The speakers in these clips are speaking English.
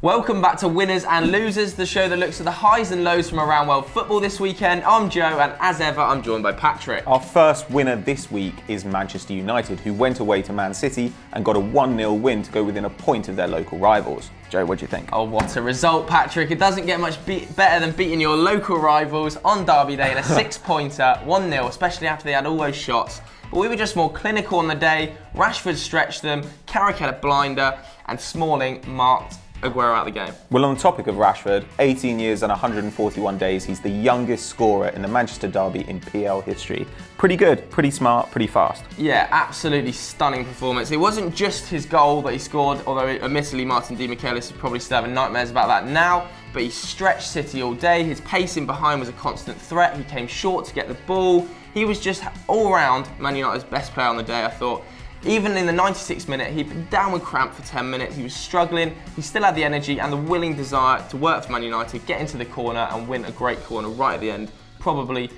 Welcome back to Winners and Losers, the show that looks at the highs and lows from around world football this weekend. I'm Joe, and as ever, I'm joined by Patrick. Our first winner this week is Manchester United, who went away to Man City and got a 1-0 win to go within a point of their local rivals. Joe, what do you think? Oh, what a result, Patrick. It doesn't get much better than beating your local rivals on Derby Day in a 6-pointer, 1-0, especially after they had all those shots. But we were just more clinical on the day. Rashford stretched them, Carrick had a blinder, and Smalling marked Aguero out of the game. Well, on the topic of Rashford, 18 years and 141 days, he's the youngest scorer in the Manchester derby in PL history. Pretty good, pretty smart, pretty fast. Yeah, absolutely stunning performance. It wasn't just his goal that he scored, although admittedly Martin Di Michelis is probably still having nightmares about that now, but he stretched City all day. His pacing behind was a constant threat. He came short to get the ball. He was just all round Man United's best player on the day, I thought. Even in the 96th minute, he'd been down with cramp for 10 minutes. He was struggling. He still had the energy and the willing desire to work for Man United, get into the corner and win a great corner right at the end, probably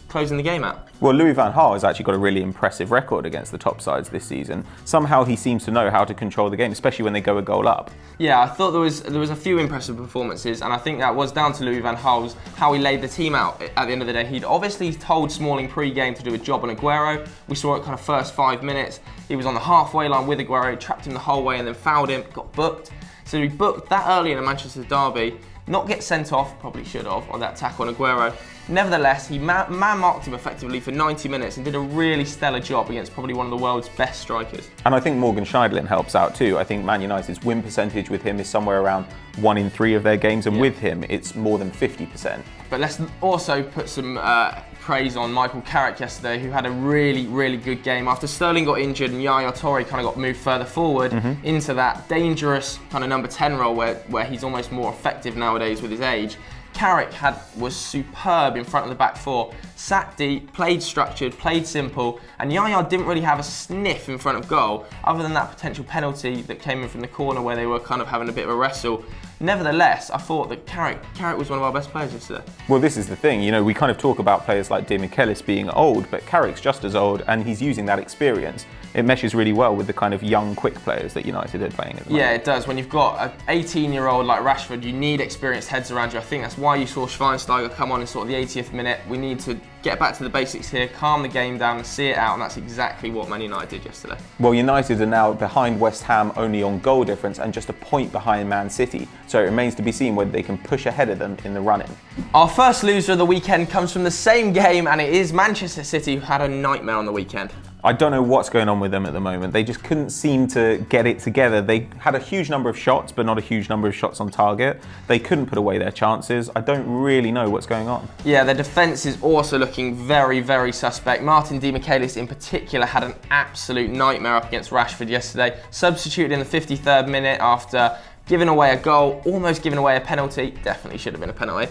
closing the game out. Well, Louis van Gaal has actually got a really impressive record against the top sides this season. Somehow he seems to know how to control the game, especially when they go a goal up. Yeah, I thought there was a few impressive performances, and I think that was down to Louis van Gaal's how he laid the team out at the end of the day. He'd obviously told Smalling pre-game to do a job on Aguero. We saw it kind of first 5 minutes. He was on the halfway line with Aguero, trapped him the whole way and then fouled him, got booked. So he booked that early in the Manchester derby. Not get sent off, probably should have, on that tackle on Aguero. Nevertheless, he man-marked him effectively for 90 minutes and did a really stellar job against probably one of the world's best strikers. And I think Morgan Scheidlin helps out too. I think Man United's win percentage with him is somewhere around 1 in 3 of their games, and with him, it's more than 50%. But let's also put some praise on Michael Carrick yesterday, who had a really, really good game. After Sterling got injured and Yaya Toure kind of got moved further forward into that dangerous kind of number 10 role where he's almost more effective nowadays with his age, Carrick was superb in front of the back four, sat deep, played structured, played simple, and Yaya didn't really have a sniff in front of goal, other than that potential penalty that came in from the corner where they were kind of having a bit of a wrestle. Nevertheless, I thought that Carrick was one of our best players yesterday. Well, this is the thing, you know, we kind of talk about players like Di Michelis being old, but Carrick's just as old, and he's using that experience. It meshes really well with the kind of young, quick players that United are playing at the moment. Yeah, it does. When you've got an 18-year-old like Rashford, you need experienced heads around you. I think that's why you saw Schweinsteiger come on in sort of the 80th minute. We need to get back to the basics here, calm the game down and see it out, and that's exactly what Man United did yesterday. Well, United are now behind West Ham only on goal difference and just a point behind Man City, so it remains to be seen whether they can push ahead of them in the run-in. Our first loser of the weekend comes from the same game, and it is Manchester City, who had a nightmare on the weekend. I don't know what's going on with them at the moment. They just couldn't seem to get it together. They had a huge number of shots, but not a huge number of shots on target. They couldn't put away their chances. I don't really know what's going on. Yeah, their defence is also looking very, very suspect. Martin Di Michelis in particular had an absolute nightmare up against Rashford yesterday. Substituted in the 53rd minute after giving away a goal, almost giving away a penalty, definitely should have been a penalty.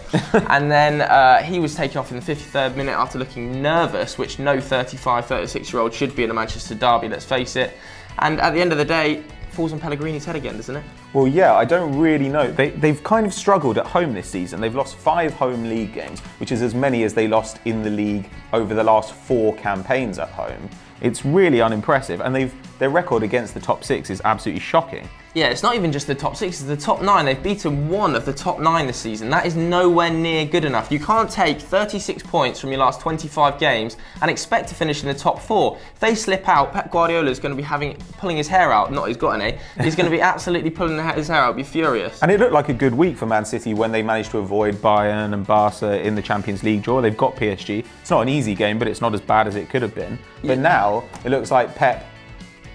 And then he was taken off in the 53rd minute after looking nervous, which no 35, 36-year-old should be in a Manchester derby, let's face it. And at the end of the day, falls on Pellegrini's head again, doesn't it? Well, yeah, I don't really know. They've kind of struggled at home this season. They've lost 5 home league games, which is as many as they lost in the league over the last 4 campaigns at home. It's really unimpressive, and their record against the top 6 is absolutely shocking. Yeah, it's not even just the top 6, it's the top 9. They've beaten 1 of the top 9 this season. That is nowhere near good enough. You can't take 36 points from your last 25 games and expect to finish in the top 4. If they slip out, Pep Guardiola is going to be pulling his hair out. Not he's got any. He's going to be absolutely pulling his hair out, be furious. And it looked like a good week for Man City when they managed to avoid Bayern and Barca in the Champions League draw. They've got PSG. It's not an easy game, but it's not as bad as it could have been. But now it looks like Pep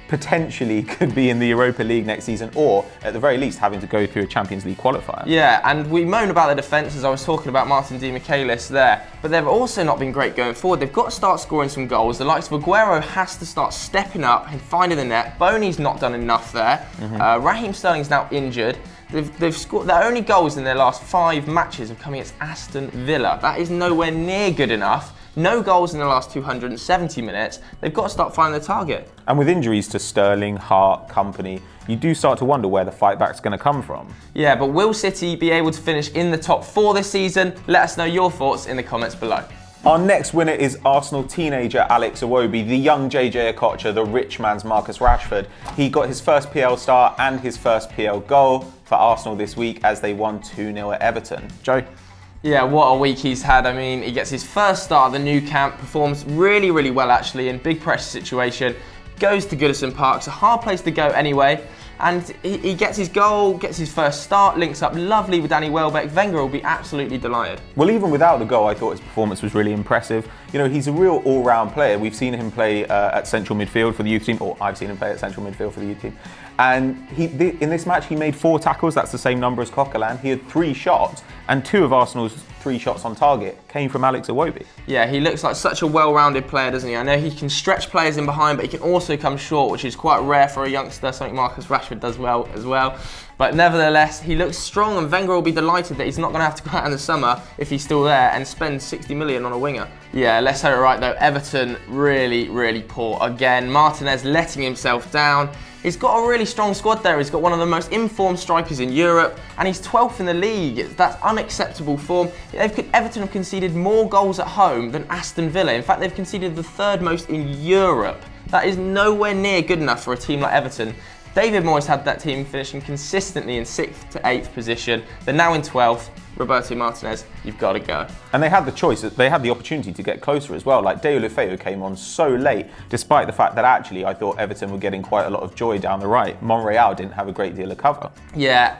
potentially could be in the Europa League next season, or at the very least having to go through a Champions League qualifier. Yeah, and we moan about the defence, as I was talking about Martin Di Michelis there, but they've also not been great going forward. They've got to start scoring some goals. The likes of Aguero has to start stepping up and finding the net. Boney's not done enough there. Raheem Sterling's now injured. They've scored their only goals in their last 5 matches have come against Aston Villa. That is nowhere near good enough. No goals in the last 270 minutes. They've got to start finding the target. And with injuries to Sterling, Hart, company, you do start to wonder where the fight back's going to come from. Yeah, but will City be able to finish in the top 4 this season? Let us know your thoughts in the comments below. Our next winner is Arsenal teenager Alex Iwobi, the young JJ Okocha, the rich man's Marcus Rashford. He got his first PL start and his first PL goal for Arsenal this week as they won 2-0 at Everton. Joe? Yeah, what a week he's had. I mean, he gets his first start at the new camp, performs really, really well actually in big pressure situation, goes to Goodison Park, it's a hard place to go anyway, and he gets his goal, gets his first start, links up lovely with Danny Welbeck. Wenger will be absolutely delighted. Well, even without the goal, I thought his performance was really impressive. You know, he's a real all-round player. We've seen him play at central midfield for the youth team, or I've seen him play at central midfield for the youth team. And in this match, he made 4 tackles. That's the same number as Coquelin. He had 3 shots, and 2 of Arsenal's 3 shots on target came from Alex Iwobi. Yeah, he looks like such a well-rounded player, doesn't he? I know he can stretch players in behind, but he can also come short, which is quite rare for a youngster, something Marcus Rashford does well as well. But nevertheless, he looks strong, and Wenger will be delighted that he's not going to have to go out in the summer if he's still there and spend 60 million on a winger. Yeah, let's hope it right though. Everton really, really poor again. Martinez letting himself down. He's got a really strong squad there. He's got one of the most informed strikers in Europe, and he's 12th in the league. That's unacceptable form. Everton have conceded more goals at home than Aston Villa. In fact, they've conceded the 3rd most in Europe. That is nowhere near good enough for a team like Everton. David Moyes had that team finishing consistently in 6th to 8th position. They're now in 12th. Roberto Martinez, you've got to go. And they had the choice, they had the opportunity to get closer as well. Like Deulofeu came on so late, despite the fact that actually I thought Everton were getting quite a lot of joy down the right. Monreal didn't have a great deal of cover. Yeah,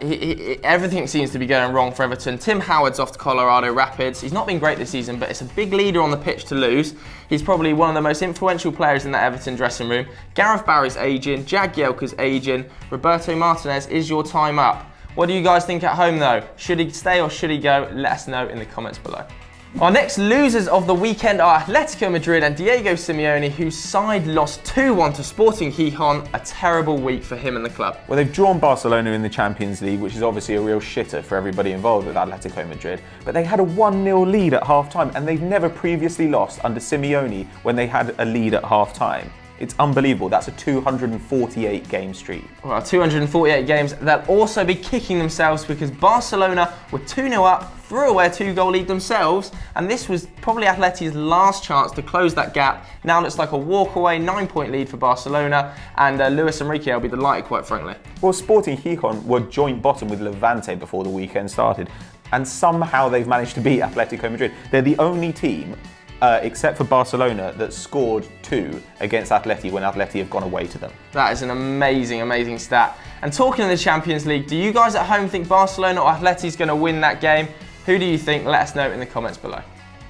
everything seems to be going wrong for Everton. Tim Howard's off to Colorado Rapids. He's not been great this season, but it's a big leader on the pitch to lose. He's probably one of the most influential players in that Everton dressing room. Gareth Barry's ageing, Jag Yelka's ageing. Roberto Martinez, is your time up? What do you guys think at home though? Should he stay or should he go? Let us know in the comments below. Our next losers of the weekend are Atletico Madrid and Diego Simeone, whose side lost 2-1 to Sporting Gijon. A terrible week for him and the club. Well, they've drawn Barcelona in the Champions League, which is obviously a real shitter for everybody involved with Atletico Madrid. But they had a 1-0 lead at half-time, and they've never previously lost under Simeone when they had a lead at half-time. It's unbelievable. That's a 248 game streak. Well, 248 games. They'll also be kicking themselves because Barcelona were 2-0 up, threw away a 2-goal lead themselves, and this was probably Atleti's last chance to close that gap. Now looks like a walk-away 9-point lead for Barcelona, and Luis Enrique will be delighted, quite frankly. Well, Sporting Gijon were joint bottom with Levante before the weekend started, and somehow they've managed to beat Atletico Madrid. They're the only team except for Barcelona that scored 2 against Atleti when Atleti have gone away to them. That is an amazing, amazing stat. And talking of the Champions League, do you guys at home think Barcelona or Atleti is going to win that game? Who do you think? Let us know in the comments below.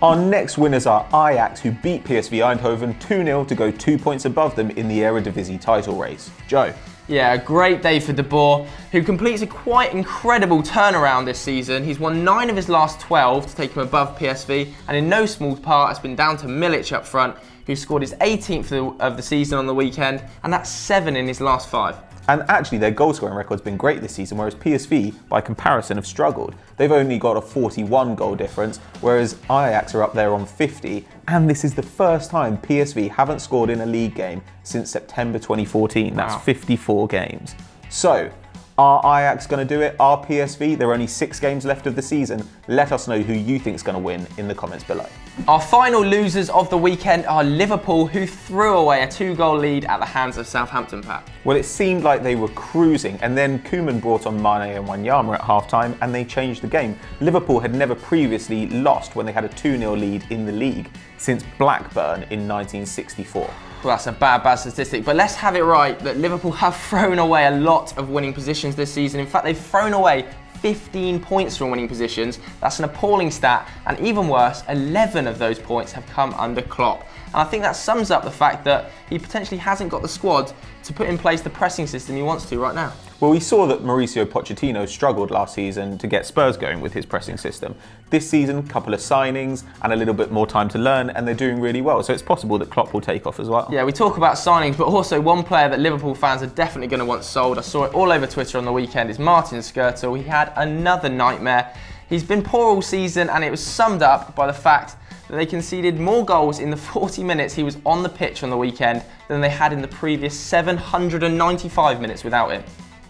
Our next winners are Ajax, who beat PSV Eindhoven 2-0 to go 2 points above them in the Eredivisie title race. Joe? Yeah, a great day for De Boer, who completes a quite incredible turnaround this season. He's won 9 of his last 12 to take him above PSV, and in no small part has been down to Milic up front, who scored his 18th of the season on the weekend, and that's 7 in his last 5. And actually their goal scoring record's been great this season, whereas PSV, by comparison, have struggled. They've only got a 41 goal difference, whereas Ajax are up there on 50. And this is the first time PSV haven't scored in a league game since September 2014. That's 54 games. So, are Ajax going to do it? Are PSV? There are only 6 games left of the season. Let us know who you think is going to win in the comments below. Our final losers of the weekend are Liverpool, who threw away a 2-goal lead at the hands of Southampton, Pat. Well, it seemed like they were cruising, and then Koeman brought on Mane and Wanyama at half-time, and they changed the game. Liverpool had never previously lost when they had a 2-0 lead in the league since Blackburn in 1964. Well, that's a bad statistic, but let's have it right that Liverpool have thrown away a lot of winning positions this season. In fact, they've thrown away 15 points from winning positions. That's an appalling stat, and even worse, 11 of those points have come under Klopp. And I think that sums up the fact that he potentially hasn't got the squad to put in place the pressing system he wants to right now. Well, we saw that Mauricio Pochettino struggled last season to get Spurs going with his pressing system. This season, a couple of signings and a little bit more time to learn, and they're doing really well. So it's possible that Klopp will take off as well. Yeah, we talk about signings, but also one player that Liverpool fans are definitely going to want sold. I saw it all over Twitter on the weekend, is Martin Skrtel. He had another nightmare. He's been poor all season, and it was summed up by the fact that they conceded more goals in the 40 minutes he was on the pitch on the weekend than they had in the previous 795 minutes without him.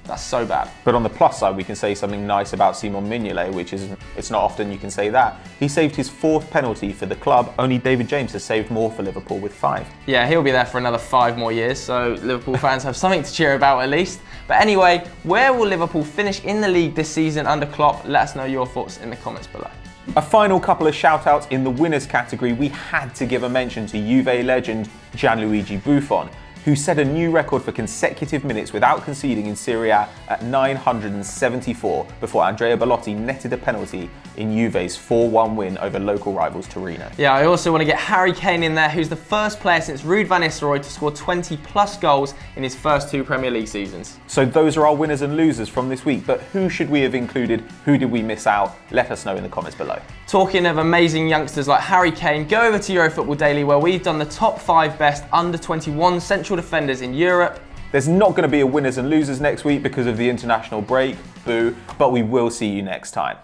That's so bad. But on the plus side, we can say something nice about Simon Mignolet, which is, it's not often you can say that. He saved his 4th penalty for the club. Only David James has saved more for Liverpool with 5. Yeah, he'll be there for another 5 more years, so Liverpool fans have something to cheer about at least. But anyway, where will Liverpool finish in the league this season under Klopp? Let us know your thoughts in the comments below. A final couple of shout-outs in the winners category. We had to give a mention to Juve legend Gianluigi Buffon, who set a new record for consecutive minutes without conceding in Serie A at 974 before Andrea Belotti netted a penalty in Juve's 4-1 win over local rivals Torino. Yeah, I also want to get Harry Kane in there, who's the first player since Ruud van Nistelrooy to score 20 plus goals in his first 2 Premier League seasons. So those are our winners and losers from this week, but who should we have included? Who did we miss out? Let us know in the comments below. Talking of amazing youngsters like Harry Kane, go over to EuroFootball Daily where we've done the top 5 best under-21 central defenders in Europe. There's not going to be a winners and losers next week because of the international break, boo, but we will see you next time.